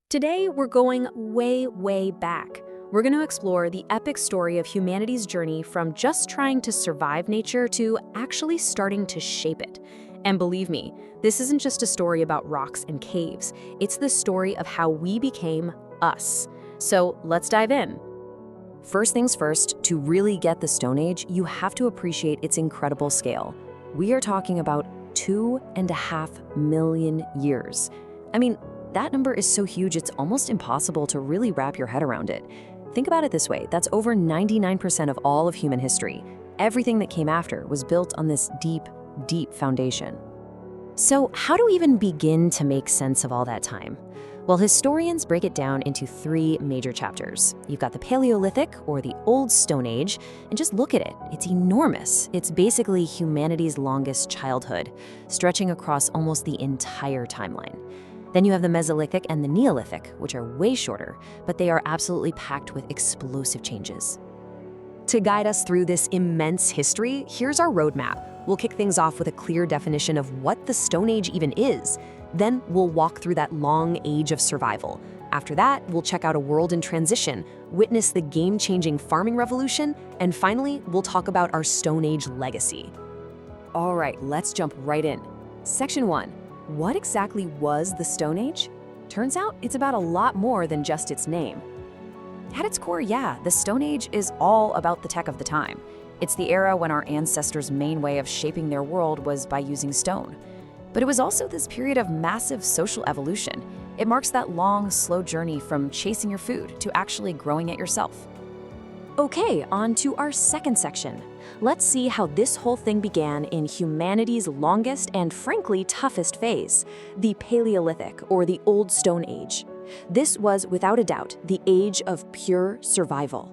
Today, we're going way, way back. We're going to explore the epic story of humanity's journey from just trying to survive nature to actually starting to shape it. And believe me, this isn't just a story about rocks and caves. It's the story of how we became us. So let's dive in. First things first, to really get the Stone Age, you have to appreciate its incredible scale. We are talking about 2.5 million years. I mean, that number is so huge it's almost impossible to really wrap your head around it. Think about it this way, that's over 99% of all of human history. Everything that came after was built on this deep, deep foundation. So how do we even begin to make sense of all that time? Well, historians break it down into 3 major chapters. You've got the Paleolithic, or the Old Stone Age, and just look at it, it's enormous. It's basically humanity's longest childhood, stretching across almost the entire timeline. Then you have the Mesolithic and the Neolithic, which are way shorter, but they are absolutely packed with explosive changes. To guide us through this immense history, here's our roadmap. We'll kick things off with a clear definition of what the Stone Age even is. Then we'll walk through that long age of survival. After that, we'll check out a world in transition, witness the game-changing farming revolution, and finally, we'll talk about our Stone Age legacy. All right, let's jump right in. Section 1. What exactly was the Stone Age? Turns out it's about a lot more than just its name. At its core, yeah, the Stone Age is all about the tech of the time. It's the era when our ancestors' main way of shaping their world was by using stone. But it was also this period of massive social evolution. It marks that long, slow journey from chasing your food to actually growing it yourself. Okay, on to our second section. Let's see how this whole thing began in humanity's longest and frankly toughest phase, the Paleolithic, or the Old Stone Age. This was, without a doubt, the age of pure survival.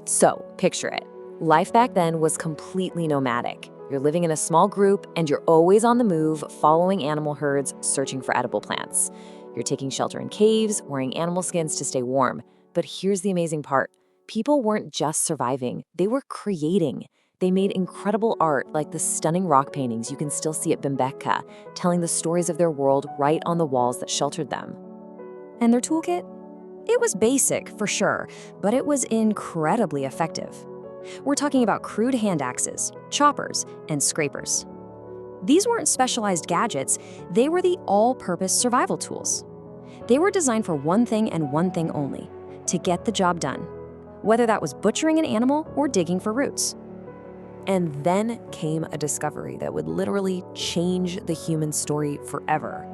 So, picture it. Life back then was completely nomadic. You're living in a small group and you're always on the move, following animal herds, searching for edible plants. You're taking shelter in caves, wearing animal skins to stay warm. But here's the amazing part. People weren't just surviving, they were creating. They made incredible art like the stunning rock paintings you can still see at Bimbetka, telling the stories of their world right on the walls that sheltered them. And their toolkit? It was basic, for sure, but it was incredibly effective. We're talking about crude hand axes, choppers, and scrapers. These weren't specialized gadgets, they were the all-purpose survival tools. They were designed for one thing and one thing only, to get the job done, whether that was butchering an animal or digging for roots. And then came a discovery that would literally change the human story forever.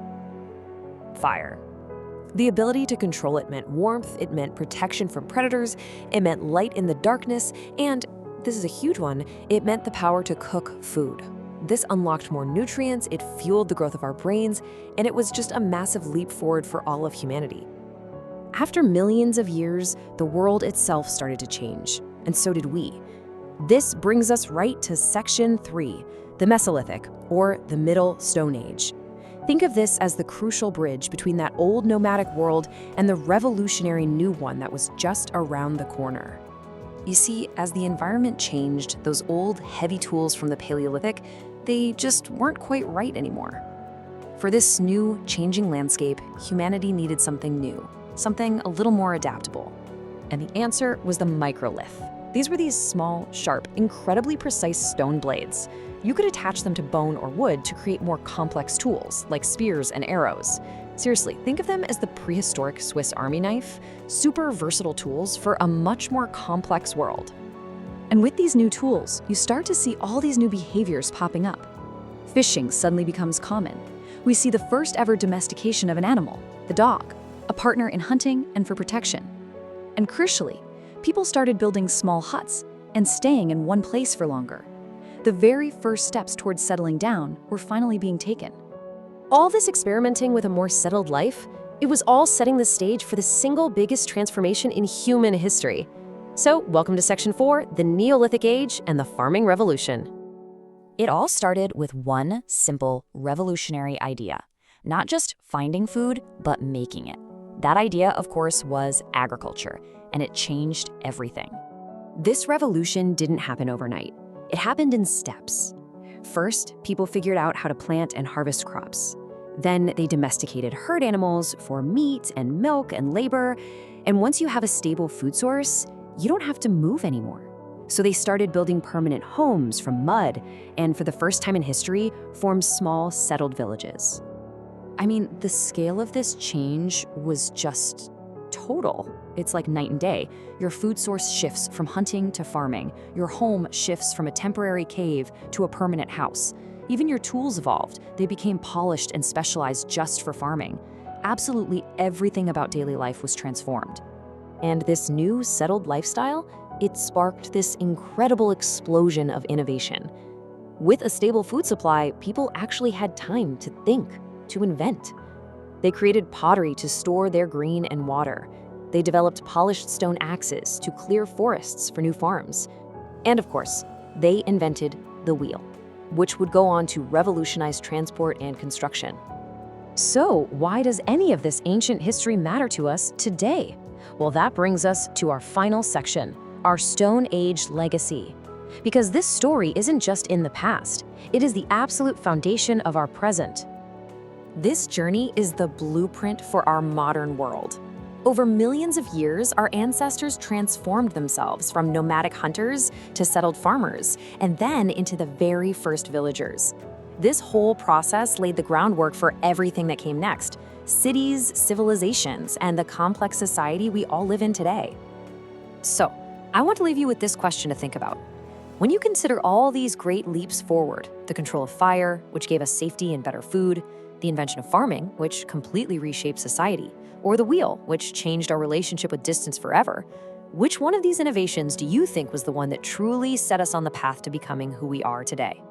Fire. The ability to control it meant warmth, it meant protection from predators, it meant light in the darkness, and, this is a huge one, it meant the power to cook food. This unlocked more nutrients, it fueled the growth of our brains, and it was just a massive leap forward for all of humanity. After millions of years, the world itself started to change, and so did we. This brings us right to Section 3, the Mesolithic, or the Middle Stone Age. Think of this as the crucial bridge between that old nomadic world and the revolutionary new one that was just around the corner. You see, as the environment changed, those old, heavy tools from the Paleolithic, they just weren't quite right anymore. For this new, changing landscape, humanity needed something new, something a little more adaptable. And the answer was the microlith. These were these small, sharp, incredibly precise stone blades. You could attach them to bone or wood to create more complex tools, like spears and arrows. Seriously, think of them as the prehistoric Swiss Army knife, super versatile tools for a much more complex world. And with these new tools, you start to see all these new behaviors popping up. Fishing suddenly becomes common. We see the first ever domestication of an animal, the dog, a partner in hunting and for protection. And crucially, people started building small huts and staying in one place for longer. The very first steps towards settling down were finally being taken. All this experimenting with a more settled life, it was all setting the stage for the single biggest transformation in human history. So, welcome to Section 4, the Neolithic Age and the Farming Revolution. It all started with one simple, revolutionary idea. Not just finding food, but making it. That idea, of course, was agriculture, and it changed everything. This revolution didn't happen overnight. It happened in steps. First, people figured out how to plant and harvest crops. Then they domesticated herd animals for meat and milk and labor. And once you have a stable food source, you don't have to move anymore. So they started building permanent homes from mud and, for the first time in history, formed small, settled villages. I mean, the scale of this change was just total. It's like night and day. Your food source shifts from hunting to farming. Your home shifts from a temporary cave to a permanent house. Even your tools evolved. They became polished and specialized just for farming. Absolutely everything about daily life was transformed. And this new, settled lifestyle, it sparked this incredible explosion of innovation. With a stable food supply, people actually had time to think, to invent. They created pottery to store their grain and water. They developed polished stone axes to clear forests for new farms. And of course, they invented the wheel, which would go on to revolutionize transport and construction. So, why does any of this ancient history matter to us today? Well, that brings us to our final section, our Stone Age legacy. Because this story isn't just in the past, it is the absolute foundation of our present. This journey is the blueprint for our modern world. Over millions of years, our ancestors transformed themselves from nomadic hunters to settled farmers, and then into the very first villagers. This whole process laid the groundwork for everything that came next: cities, civilizations, and the complex society we all live in today. So, I want to leave you with this question to think about. When you consider all these great leaps forward, the control of fire, which gave us safety and better food, the invention of farming, which completely reshaped society, or the wheel, which changed our relationship with distance forever, which one of these innovations do you think was the one that truly set us on the path to becoming who we are today?